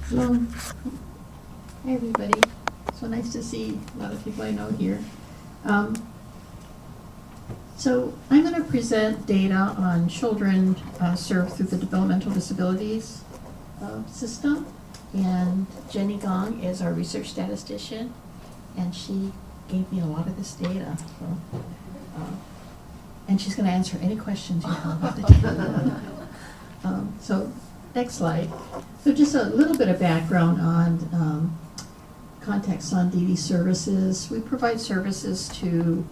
Hello. Hi, everybody. So nice to see a lot of people I know here. So I'm going to present data on children served through the Developmental Disabilities system. And Jenny Gong is our research statistician, and she gave me a lot of this data. So, and she's going to answer any questions you have about the data. So next slide. So just a little bit of background on context on DD services. We provide services to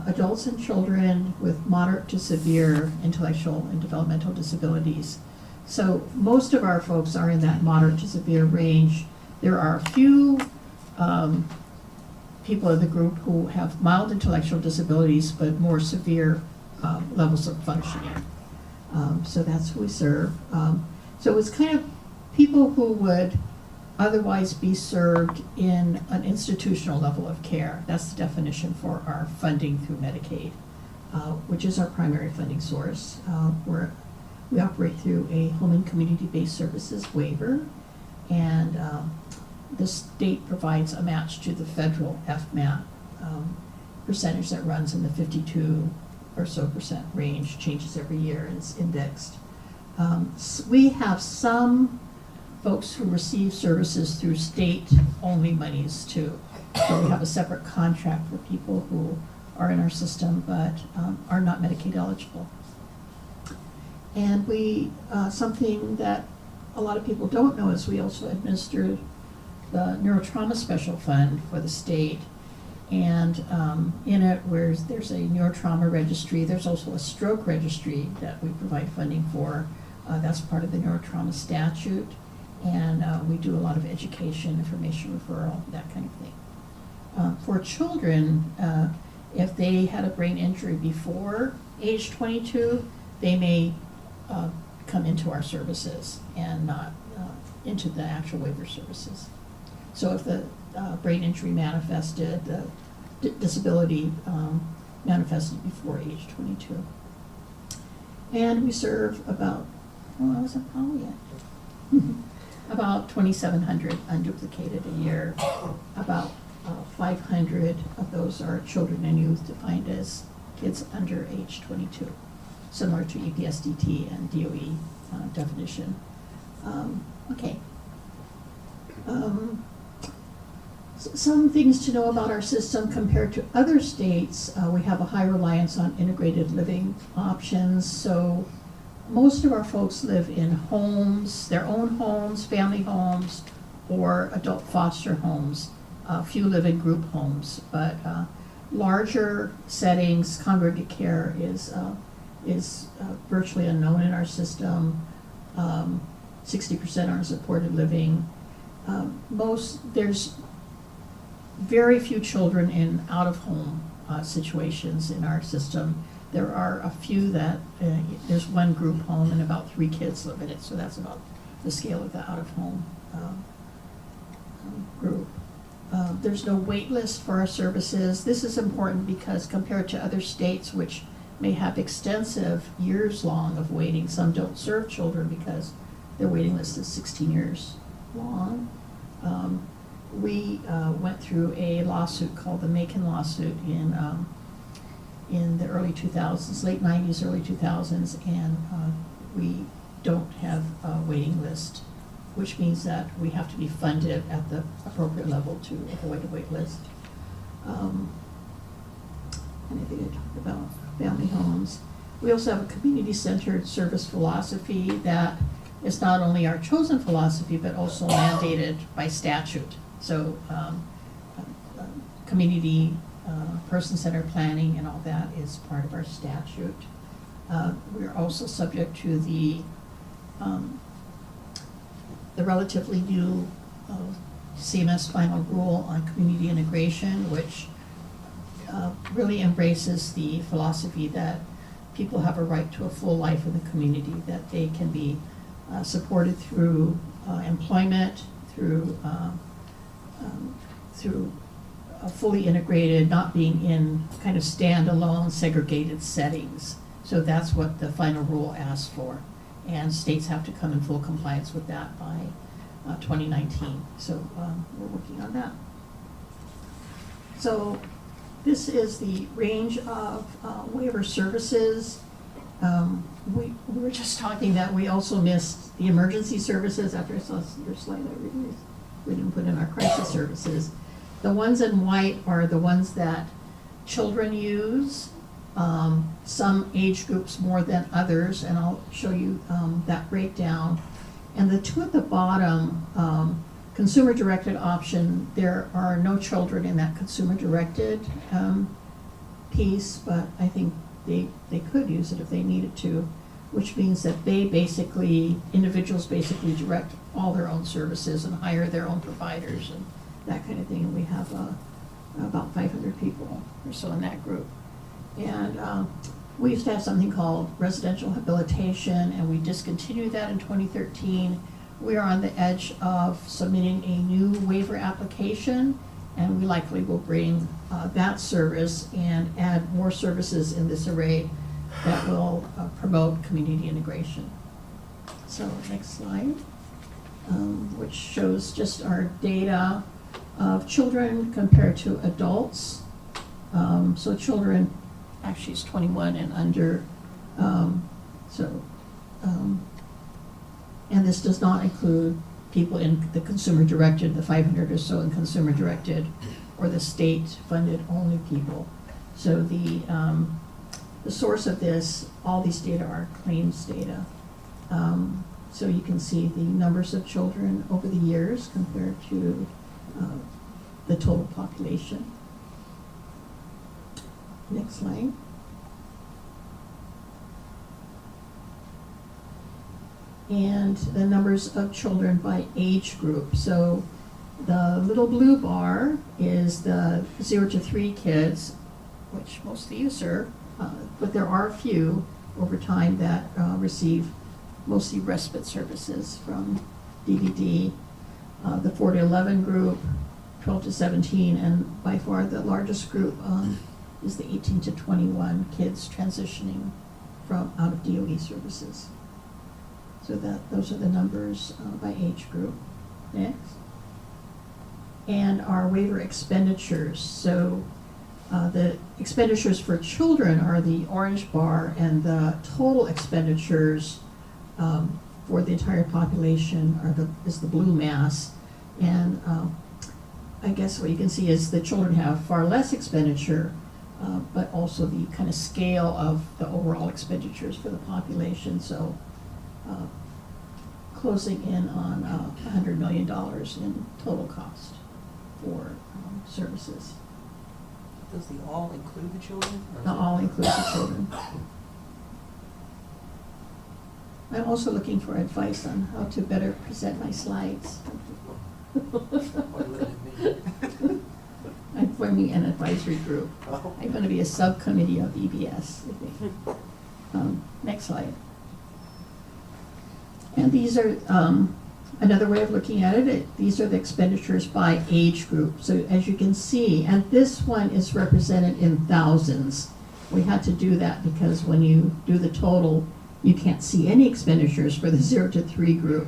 adults and children with moderate to severe intellectual and developmental disabilities. So most of our folks are in that moderate to severe range. There are a few people in the group who have mild intellectual disabilities but more severe levels of functioning. So that's who we serve. So it's kind of people who would otherwise be served in an institutional level of care. That's the definition for our funding through Medicaid, which is our primary funding source. We operate through a home and community-based services waiver, and the state provides a match to the federal FMAP percentage that runs in the 52% or so range, changes every year, and it's indexed. We have some folks who receive services through state-only monies too. So we have a separate contract for people who are in our system but are not Medicaid eligible. And we, something that a lot of people don't know is we also administer the Neurotrauma Special Fund for the state. And in it, where there's a neurotrauma registry, there's also a stroke registry that we provide funding for. That's part of the neurotrauma statute. And we do a lot of education, information referral, that kind of thing. For children, if they had a brain injury before age 22, they may come into our services and not into the actual waiver services. So if the brain injury manifested, the disability manifested before age 22. And we serve about, I wasn't probably yet. About 2,700 unduplicated a year. About 500 of those are children and youth defined as kids under age 22, similar to EPSDT and DOE definition. Okay. Some things to know about our system compared to other states. We have a high reliance on integrated living options. So most of our folks live in homes, their own homes, family homes, or adult foster homes. A few live in group homes, but larger settings, congregate care is virtually unknown in our system. 60% are supported living. There's very few children in out-of-home situations in our system. There are a few that, there's one group home and about 3 kids live in it, so that's about the scale of the out-of-home group. There's no wait list for our services. This is important because compared to other states which may have extensive years long of waiting, some don't serve children because their waiting list is 16 years long. We went through a lawsuit called the Macon lawsuit in the early 2000s, late 90s, early 2000s, and we don't have a waiting list, which means that we have to be funded at the appropriate level to avoid a wait list. Anything to talk about family homes. We also have a community-centered service philosophy that is not only our chosen philosophy, but also mandated by statute. So community person-centered planning and all that is part of our statute. We're also subject to the relatively new CMS final rule on community integration, which really embraces the philosophy that people have a right to a full life in the community, that they can be supported through employment, through fully integrated, not being in kind of standalone, segregated settings. So that's what the final rule asks for. And states have to come in full compliance with that by 2019. So we're working on that. So this is the range of waiver services. We were just talking that we also missed the emergency services. After I saw your slide, I realized we didn't put in our crisis services. The ones in white are the ones that children use, some age groups more than others, and I'll show you that breakdown. And the two at the bottom, consumer-directed option, there are no children in that consumer-directed piece, but I think they could use it if they needed to, which means that individuals basically direct all their own services and hire their own providers and that kind of thing. And we have about 500 people or so in that group. And we used to have something called residential habilitation, and we discontinued that in 2013. We are on the edge of submitting a new waiver application, and we likely will bring that service and add more services in this array that will promote community integration. So next slide, which shows just our data of children compared to adults. So children actually is 21 and under. And this does not include people in the consumer-directed, the 500 or so in consumer-directed, or the state-funded only people. So the source of this, all these data are claims data. So you can see the numbers of children over the years compared to the total population. Next slide. And the numbers of children by age group. So the little blue bar is the 0 to 3 kids, which most of you serve, but there are a few over time that receive mostly respite services from DVD. The 4 to 11 group, 12 to 17, and by far the largest group is the 18 to 21 kids transitioning from out of DOE services. So those are the numbers by age group. Next. And our waiver expenditures. So the expenditures for children are the orange bar, and the total expenditures for the entire population is the blue mass. And I guess what you can see is the children have far less expenditure, but also the kind of scale of the overall expenditures for the population. So closing in on $100 million in total cost for services. Does the all include the children? The all includes the children. I'm also looking for advice on how to better present my slides. I'm forming an advisory group. I'm going to be a subcommittee of EBS. Next slide. And these are another way of looking at it. These are the expenditures by age group. So as you can see, and this one is represented in thousands. We had to do that because when you do the total, you can't see any expenditures for the 0 to 3 group.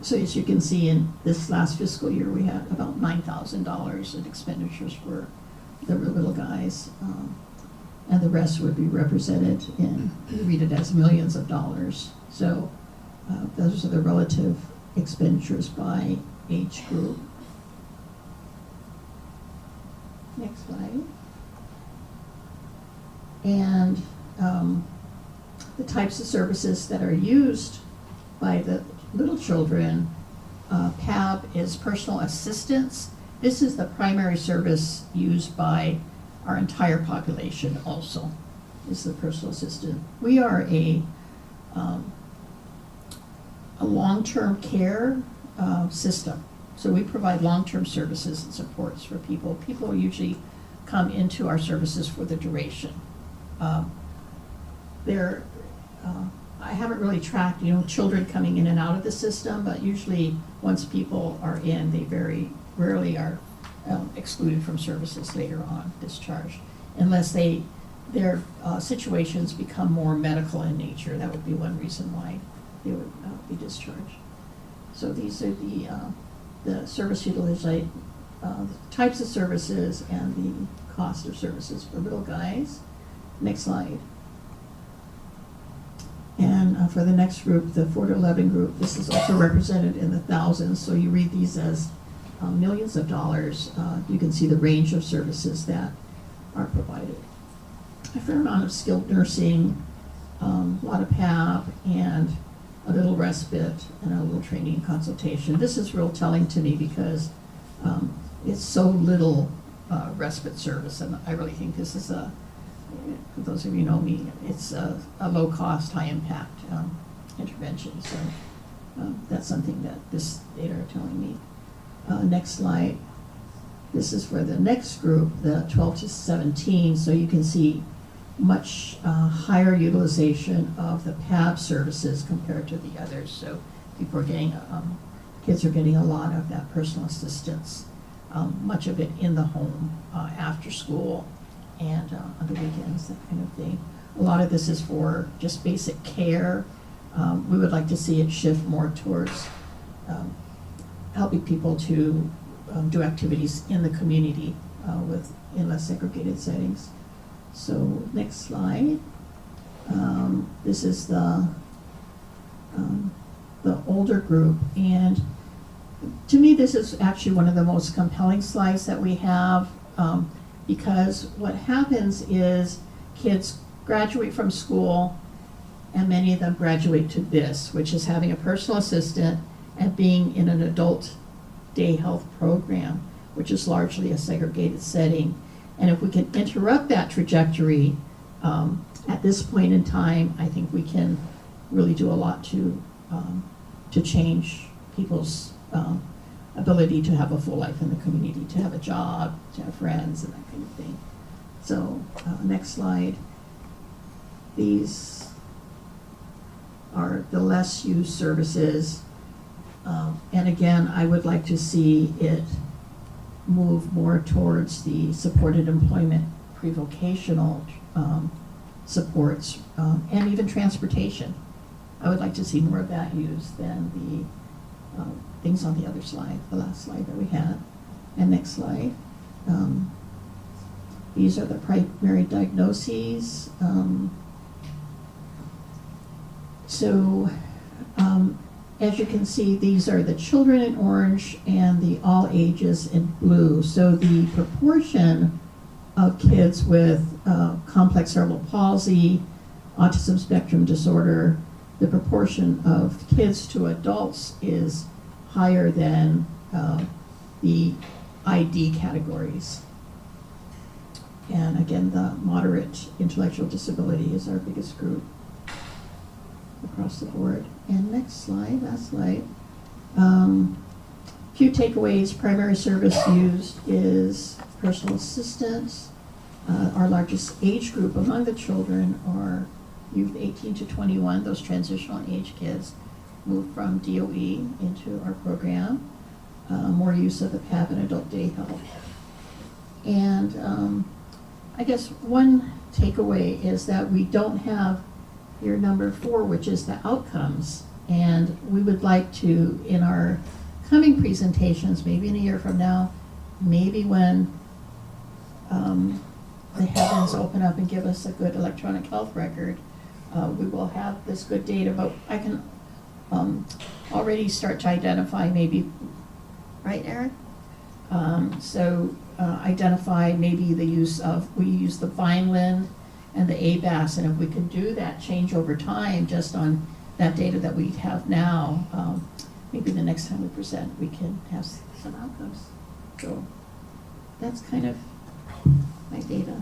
So as you can see, in this last fiscal year, we had about $9,000 in expenditures for the little guys. And the rest would be represented in, you read it as millions of dollars. So those are the relative expenditures by age group. Next slide. And the types of services that are used by the little children, PAB is personal assistance. This is the primary service used by our entire population also, is the personal assistant. We are a long-term care system. So we provide long-term services and supports for people. People usually come into our services for the duration. I haven't really tracked, children coming in and out of the system, but usually once people are in, they very rarely are excluded from services later on, discharged, unless their situations become more medical in nature. That would be one reason why they would be discharged. So these are the service utilization, types of services and the cost of services for little guys. Next slide. And for the next group, the 4 to 11 group, this is also represented in the thousands. So you read these as millions of dollars. You can see the range of services that are provided. A fair amount of skilled nursing, a lot of PAP, and a little respite, and a little training and consultation. This is real telling to me because it's so little respite service, and I really think this is for those of you who know me, it's a low-cost, high-impact intervention. So that's something that this data are telling me. Next slide. This is for the next group, the 12 to 17. So you can see much higher utilization of the PAB services compared to the others. So people are getting, kids are getting a lot of that personal assistance, much of it in the home, after school, and on the weekends, that kind of thing. A lot of this is for just basic care. We would like to see it shift more towards helping people to do activities in the community in less segregated settings. So next slide. This is the older group, and to me this is actually one of the most compelling slides that we have, because what happens is kids graduate from school, and many of them graduate to this, which is having a personal assistant and being in an adult day health program, which is largely a segregated setting. And if we can interrupt that trajectory at this point in time, I think we can really do a lot to change people's ability to have a full life in the community, to have a job, to have friends, and that kind of thing. So next slide. These are the less used services. And again, I would like to see it move more towards the supported employment, pre-vocational supports, and even transportation. I would like to see more of that used than the things on the other slide, the last slide that we had. And next slide. These are the primary diagnoses. As you can see, these are the children in orange and the all ages in blue. So the proportion of kids with complex cerebral palsy, autism spectrum disorder, the proportion of kids to adults is higher than the ID categories. And again, the moderate intellectual disability is our biggest group across the board. And next slide, last slide. Few takeaways. Primary service used is personal assistance. Our largest age group among the children are youth 18 to 21, those transitional age kids moved from DOE into our program. More use of the PAB and adult day health. And I guess one takeaway is that we don't have your number 4, which is the outcomes. And we would like to, in our coming presentations, maybe in a year from now, maybe when the heavens open up and give us a good electronic health record, we will have this good data, but I can already start to identify maybe, right, Aaron? Identify maybe the use of, we use the Vineland and the ABAS, and if we could do that change over time just on that data that we have now, maybe the next time we present, we can have some outcomes. So that's kind of my data.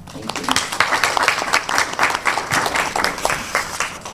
Thank you.